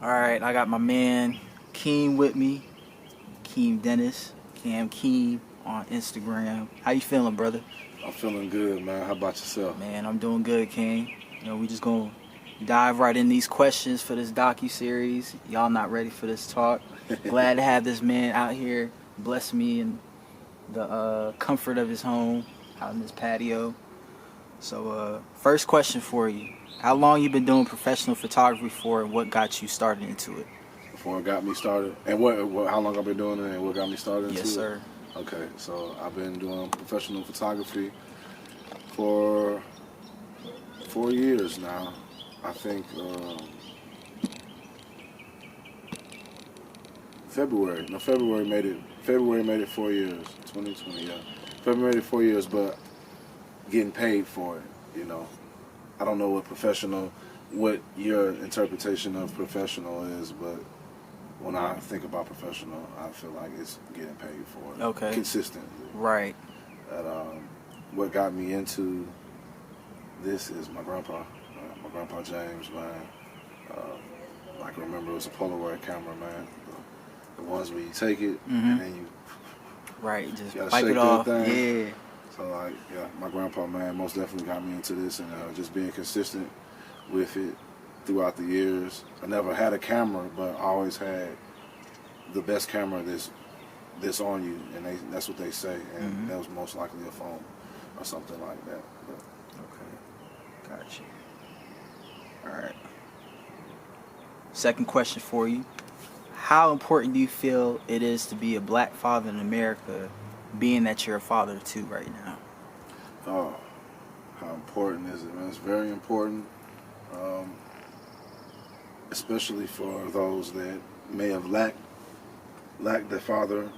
All right, I got my man Akeem with me, Akeem Dennis, Akeem on Instagram. How you feeling, brother? I'm feeling good, man. How about yourself? Man, I'm doing good, King. We just gonna dive right in these questions for this docuseries. Y'all not ready for this talk. Glad to have this man out here bless me in the comfort of his home, out in his patio. So, first question for you. How long you been doing professional photography for, and what got you started into it? Before it got me started, and how long I've been doing it, and what got me started into it? Yes, sir. Okay, so I've been doing professional photography for 4 years now. I think February made it. February made it 4 years. 2020, yeah. February made it 4 years, but getting paid for it. I don't know what your interpretation of professional is, but when I think about professional, I feel like it's getting paid for it. Okay. Consistently. Right. And what got me into this is my grandpa James, man. I can remember it was a Polaroid camera, man. The ones where you take it and then you just gotta wipe shake it off. that thing. Yeah. So my grandpa, man, most definitely got me into this, and just being consistent with it throughout the years. I never had a camera, but I always had the best camera that's on you, and that's what they say, and that was most likely a phone or something like that. Okay, got you. All right. Second question for you. How important do you feel it is to be a black father in America, being that you're a father too right now? Oh, how important is it, man? It's very important, especially for those that may have lacked their father,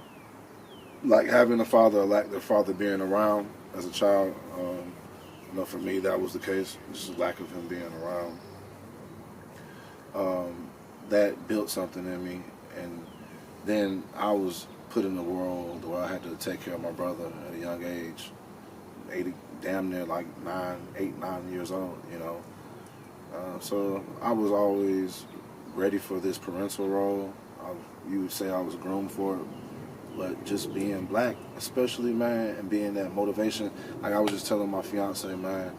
like having a father or lack their father being around as a child. For me, that was the case, just a lack of him being around. That built something in me, and then I was put in a world where I had to take care of my brother at a young age, damn near like 9 years old, so I was always ready for this parental role. You would say I was groomed for it, but just being black, especially, man, and being that motivation, like I was just telling my fiance, man,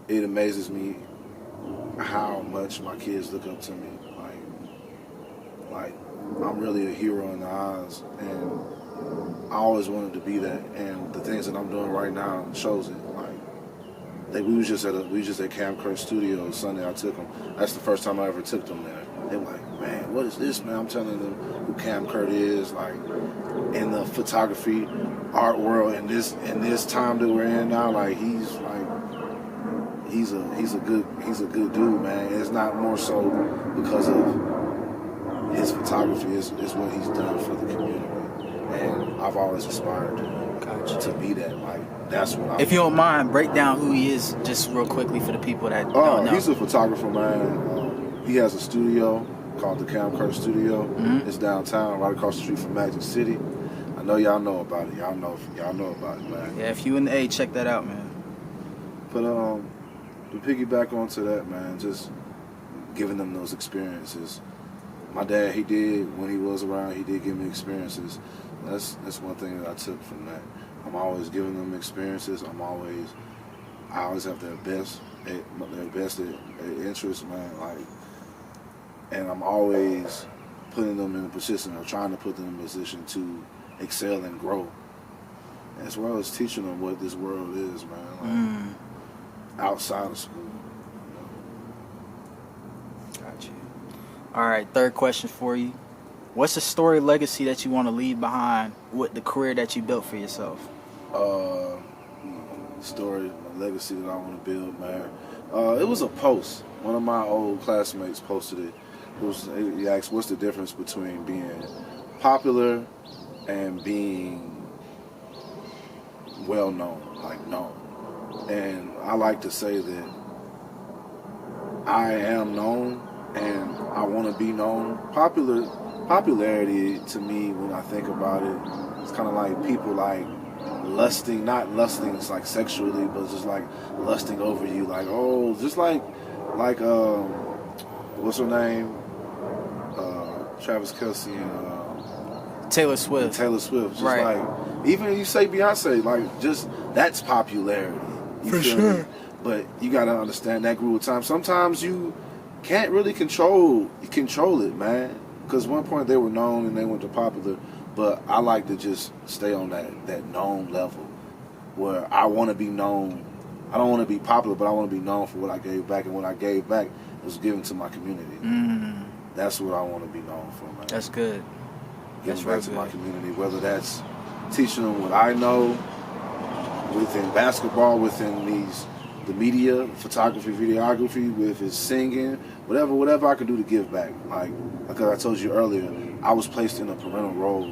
it amazes me how much my kids look up to me. Like I'm really a hero in their eyes, and I always wanted to be that. And the things that I'm doing right now shows it. We was just at Cam Kurt Studios Sunday. I took them. That's the first time I ever took them there. They were like, man, what is this, man? I'm telling them who Cam Kurt is, like in the photography art world in this time that we're in now. Like he's a good dude, man. It's not more so because of his photography, is what he's done for the community, and I've always aspired to be that. Like that's what. If you don't mind, break down who he is just real quickly for the people that don't know. He's a photographer, man. He has a studio called the Cam Kurt Studio. It's downtown, right across the street from Magic City. I know y'all know about it. Y'all know about it, man. Yeah, if you in the A, check that out, man. But to piggyback onto that, man, just giving them those experiences. My dad, he did, when he was around, he did give me experiences. That's one thing that I took from that. I'm always giving them experiences. I always have their best at interest, man. And I'm always putting them in a position, or trying to put them in a position to excel and grow, as well as teaching them what this world is, man. Outside of school. Got you. All right, third question for you. What's the story legacy that you want to leave behind with the career that you built for yourself? Story, legacy that I want to build, man. It was a post. One of my old classmates posted it. He asked, what's the difference between being popular and being well known, like known? And I like to say that I am known, and I want to be known. Popularity to me, when I think about it, it's kind of like people like lusting, not lusting, it's like sexually, but just like lusting over you, like, oh, just like what's her name? Travis Kelce and Taylor Swift. Taylor Swift. Just Right. like, even you say Beyonce, like, just that's popularity. You For feel sure. me? But you gotta understand that grew with time. Sometimes you can't really control it, man. Because one point they were known and they went to popular, but I like to just stay on that known level where I want to be known. I don't want to be popular, but I want to be known for what I gave back, and what I gave back was given to my community. That's what I want to be known for, man. That's good. Giving back to my community, whether that's teaching them what I know within basketball, within the media, photography, videography, with his singing, whatever I could do to give back. Like I told you earlier, I was placed in a parental role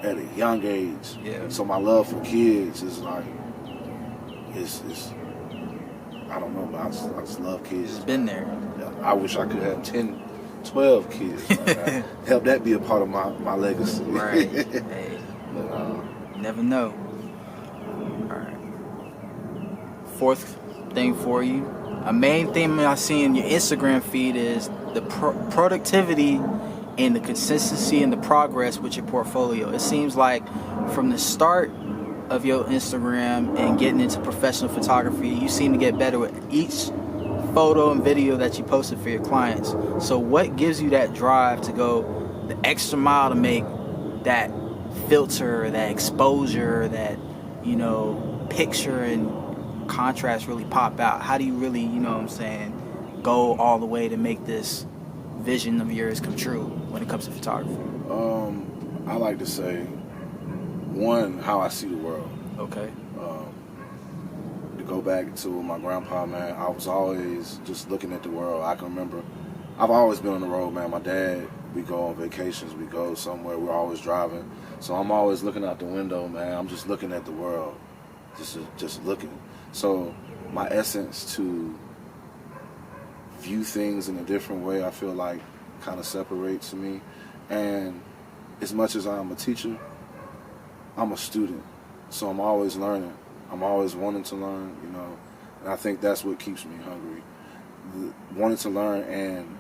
at a young age. Yeah. So my love for kids is like, it's I don't know, but I just love kids. It's been there. Yeah, I wish I could have 10, 12 kids. Like, help that be a part of my legacy. Right. Hey, But, you never know. All right. Fourth thing for you. A main theme I see in your Instagram feed is the productivity and the consistency and the progress with your portfolio. It seems like from the start of your Instagram and getting into professional photography, you seem to get better with each photo and video that you posted for your clients. So what gives you that drive to go the extra mile to make that filter, that exposure, that, you know, picture and contrast really pop out? How do you really, you know what I'm saying, go all the way to make this vision of yours come true when it comes to photography? I like to say, one, how I see the world. Okay. To go back to my grandpa, man, I was always just looking at the world. I can remember, I've always been on the road, man. My dad, we go on vacations, we go somewhere, we're always driving. So I'm always looking out the window, man. I'm just looking at the world, just looking. So my essence to view things in a different way, I feel like, kind of separates me. And as much as I'm a teacher, I'm a student. So I'm always learning. I'm always wanting to learn, you know. And I think that's what keeps me hungry. Wanting to learn, and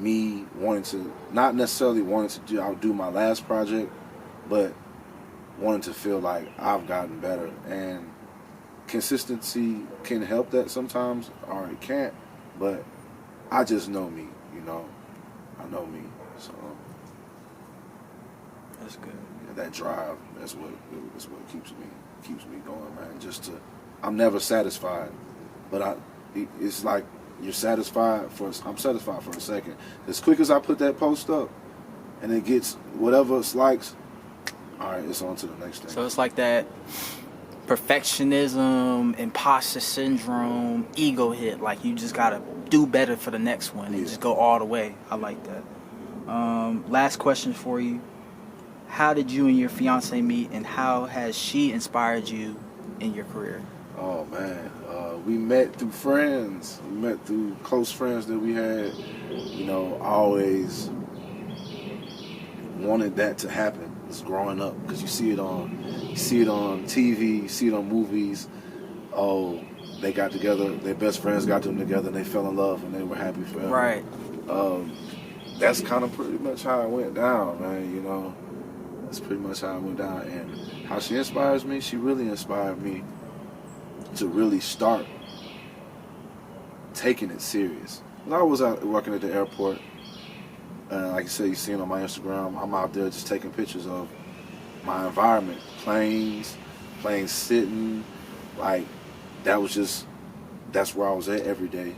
me wanting to, not necessarily wanting to outdo my last project, but wanting to feel like I've gotten better. And consistency can help that sometimes, or it can't, but I just know me, you know. I know me, so That's good. yeah, that drive, that's what keeps me going, man. I'm never satisfied, but it's like I'm satisfied for a second. As quick as I put that post up, and it gets whatever it's likes, all right, it's on to the next thing. So it's like that perfectionism, imposter syndrome, ego hit. Like you just gotta do better for the next one and just go all the way. I like that. Last question for you. How did you and your fiance meet, and how has she inspired you in your career? Oh man, we met through friends. We met through close friends that we had. You know, I always wanted that to happen. It's growing up, because you see it on TV, you see it on movies. Oh, they got together. Their best friends got them together, and they fell in love, and they were happy forever. Right. That's kind of pretty much how it went down, man. You know, that's pretty much how it went down. And how she inspires me, she really inspired me to really start taking it serious. When I was out working at the airport, like you said, you see it on my Instagram, I'm out there just taking pictures of my environment, planes sitting, like that's where I was at every day.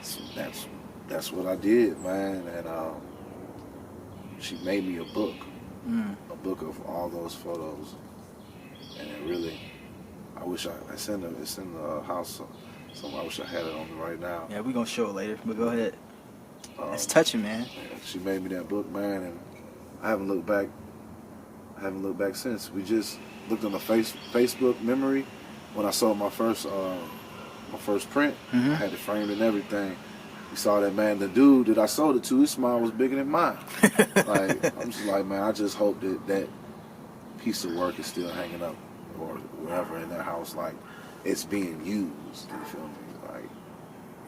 So that's what I did, man. And she made me a book of all those photos, and it really, I wish it's in the house. So I wish I had it on me right now. Yeah, we're gonna show it later, but go ahead. It's touching, man. She made me that book, man, and I haven't looked back since. We just looked on the Facebook memory when I sold my first print. I had it framed and everything. We saw that, man. The dude that I sold it to, his smile was bigger than mine. Like, I'm just like, man, I just hope that piece of work is still hanging up or wherever in that house, like it's being used. You feel me? Like,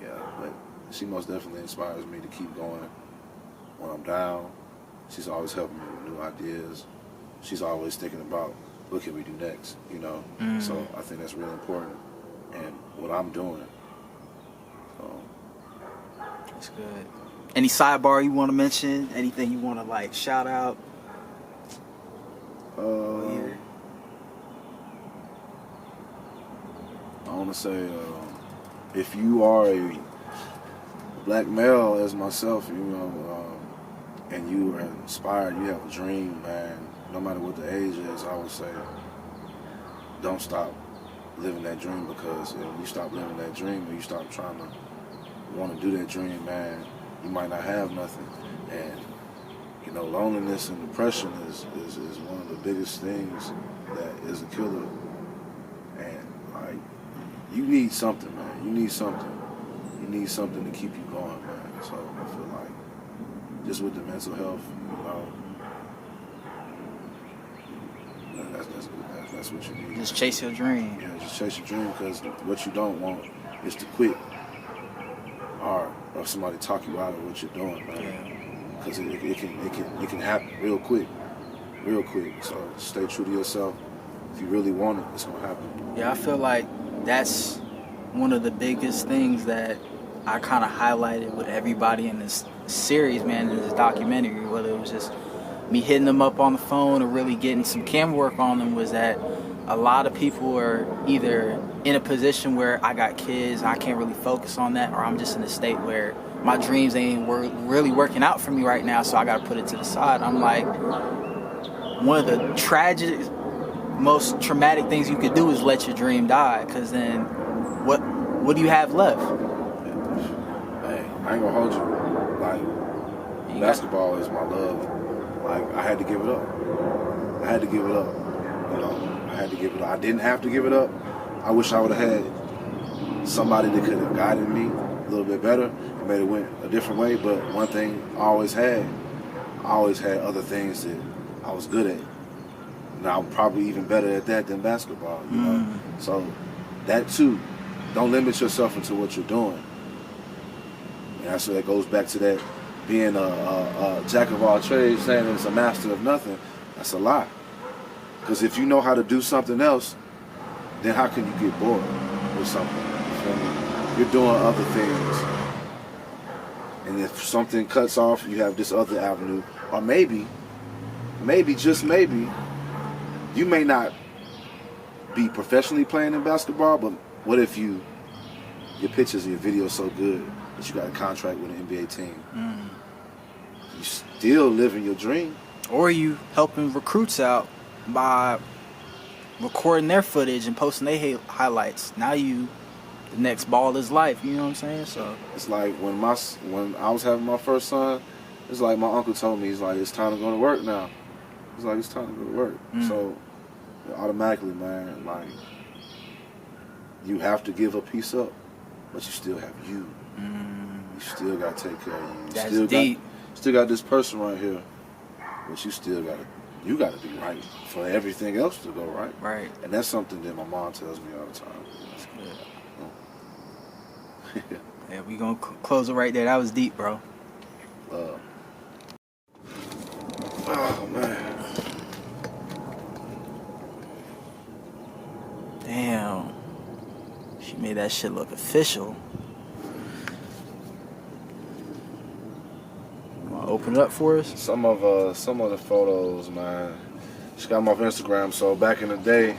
yeah, but she most definitely inspires me to keep going when I'm down. She's always helping me with new ideas. She's always thinking about what can we do next, you know. So I think that's really important, and what I'm doing. So. That's good. Any sidebar you want to mention? Anything you want to like shout out? I want to say, if you are a black male as myself, you know, and you are inspired, you have a dream, man, no matter what the age is, I would say, don't stop living that dream, because if you stop living that dream, or you stop trying to want to do that dream, man, you might not have nothing. And, you know, loneliness and depression is one of the biggest things that is a killer. And, like, you need something, man. You need something. You need something to keep you going, man. So I feel like just with the mental health, you know, that's what you need. Just chase your dream. Yeah, just chase your dream, because what you don't want is to quit or somebody talk you out of what you're doing, man. Because it can happen real quick. So stay true to yourself. If you really want it, it's gonna happen. Yeah, I feel like that's one of the biggest things that I kind of highlighted with everybody in this series, man, in this documentary, whether it was just me hitting them up on the phone or really getting some camera work on them, was that a lot of people are either in a position where I got kids, I can't really focus on that, or I'm just in a state where my dreams ain't really working out for me right now, so I got to put it to the side. I'm like, one of the tragic, most traumatic things you could do is let your dream die, because then what do you have left? Hey, I ain't gonna hold you. Like, basketball is my love. Like, I had to give it up. You know, I had to give it up. I didn't have to give it up. I wish I would have had somebody that could have guided me a little bit better and made it went a different way. But one thing I always had other things that I was good at. Now I'm probably even better at that than basketball, you know? So that too, don't limit yourself into what you're doing. And so that goes back to that being a jack of all trades, saying it's a master of nothing. That's a lie. Because if you know how to do something else, then how can you get bored with something? You feel me? You're doing other things. And if something cuts off, you have this other avenue. Or maybe, just maybe, you may not be professionally playing in basketball, but what if your pictures and your videos so good that you got a contract with an NBA team? You still living your dream. Or you helping recruits out by recording their footage and posting their highlights. Now the next ball is life, you know what I'm saying? So it's like when I was having my first son, it's like my uncle told me, he's like, it's time to go to work now. He's like, it's time to go to work. So automatically, man, like, you have to give a piece up, but you still have you. You still got to take care of you. That's deep. Still got this person right here, but you still got to be right for everything else to go right. Right. And that's something that my mom tells me all the time. That's good. Yeah, we gonna close it right there. That was deep, bro. Oh man. Damn. She made that shit look official. Open it up for us. Some of the photos, man. She got them off Instagram. So back in the day,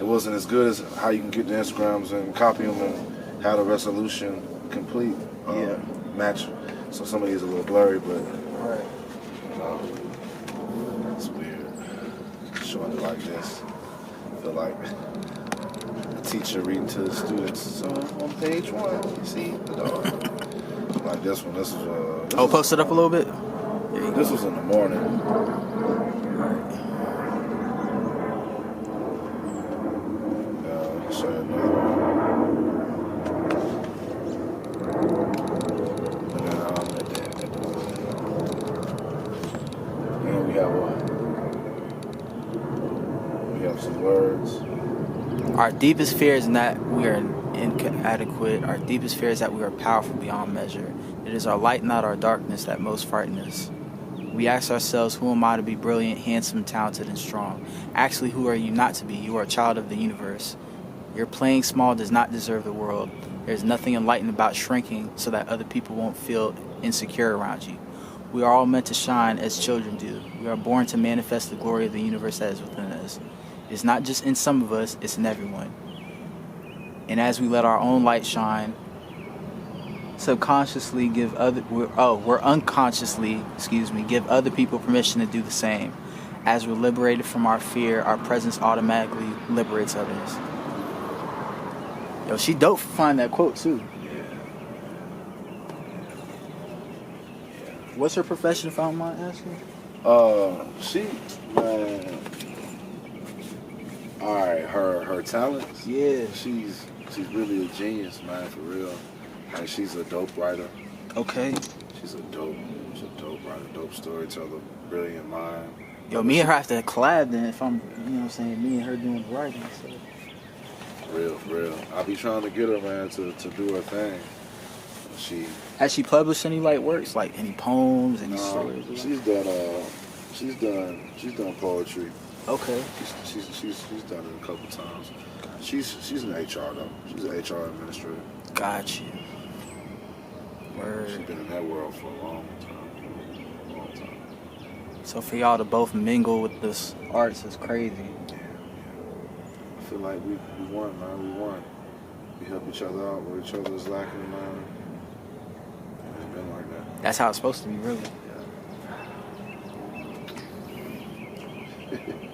it wasn't as good as how you can get the Instagrams and copy them and have the resolution complete match. So some of these are a little blurry, but you know, it's weird showing it like this. I feel like a teacher reading to the students. So on page 1, you see the dog. Like this one. This was post it up a little bit. This was in the morning. Show you another one. And we have some words. Our deepest fear is that we are inadequate. Our deepest fear is that we are powerful beyond measure. It is our light, not our darkness, that most frightens us. We ask ourselves, who am I to be brilliant, handsome, talented, and strong? Actually, who are you not to be? You are a child of the universe. Your playing small does not deserve the world. There's nothing enlightened about shrinking so that other people won't feel insecure around you. We are all meant to shine as children do. We are born to manifest the glory of the universe that is within us. It's not just in some of us, it's in everyone. And as we let our own light shine, subconsciously we're unconsciously, give other people permission to do the same. As we're liberated from our fear, our presence automatically liberates others. Yo, she dope for finding that quote too. What's her profession, if I don't mind asking? She, man. All right, her talents. Yeah. She's really a genius, man, for real. And she's a dope writer. Okay. She's a dope writer, dope storyteller, brilliant mind. Yo, me and her have to collab then if I'm, me and her doing writing. So. For real. I be trying to get her, man, to do her thing. Has she published any works, like any poems, any stories? She's done poetry. Okay. She's done it a couple times. She's an HR though. She's an HR administrator. Got you. Word. She's been in that world for a long time. So for y'all to both mingle with this arts is crazy. Yeah. I feel like we won, man. We won. We help each other out where each other is lacking, man. It's been like that. That's how it's supposed to be, really. Yeah.